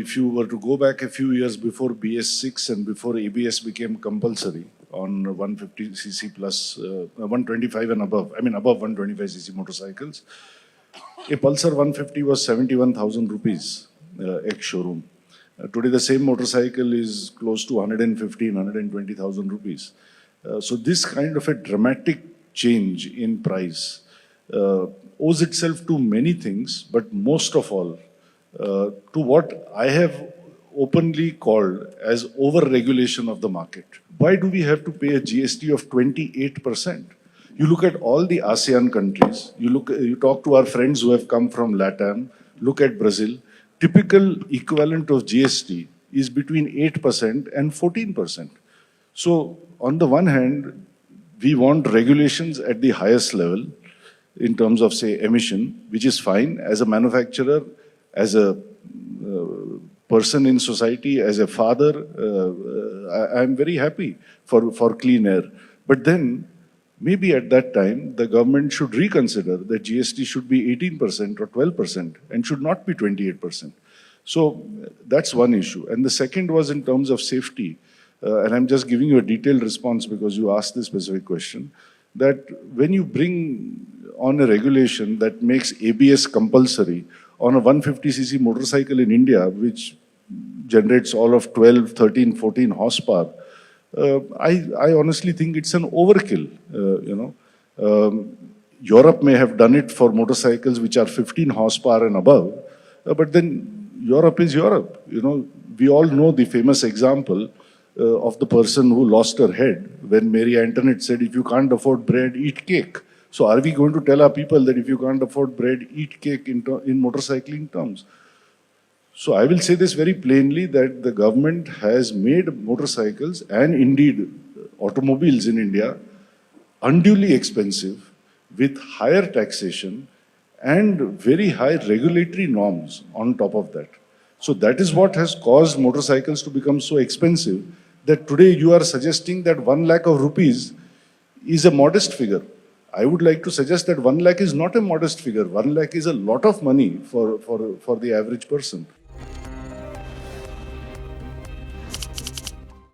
if you were to go back a few years before BS6 and before ABS became compulsory on 150cc plus 125 and above, I mean above 125cc motorcycles, a Pulsar 150 was 71,000 rupees ex-showroom. Today the same motorcycle is close to 115, 120,000 rupees. So this kind of a dramatic change in price owes itself to many things, but most of all to what I have openly called as over-regulation of the market. Why do we have to pay a GST of 28%? You look at all the ASEAN countries, you talk to our friends who have come from LATAM, look at Brazil, typical equivalent of GST is between 8% and 14%. So on the one hand, we want regulations at the highest level in terms of, say, emission, which is fine. As a manufacturer, as a person in society, as a father, I'm very happy for clean air. But then, maybe at that time, the government should reconsider that GST should be 18% or 12% and should not be 28%. So that's one issue. And the second was in terms of safety. And I'm just giving you a detailed response because you asked this specific question, that when you bring on a regulation that makes ABS compulsory on a 150cc motorcycle in India, which generates all of 12, 13, 14 horsepower, I honestly think it's an overkill. Europe may have done it for motorcycles which are 15 horsepower and above, but then Europe is Europe. We all know the famous example of the person who lost her head when Mary Antoinette said, if you can't afford bread, eat cake. So are we going to tell our people that if you can't afford bread, eat cake in motorcycling terms? So I will say this very plainly, that the government has made motorcycles and indeed automobiles in India unduly expensive with higher taxation and very high regulatory norms on top of that. So that is what has caused motorcycles to become so expensive that today you are suggesting that 1 lakh of rupees is a modest figure. I would like to suggest that 1 lakh is not a modest figure. 1 lakh is a lot of money for the average person.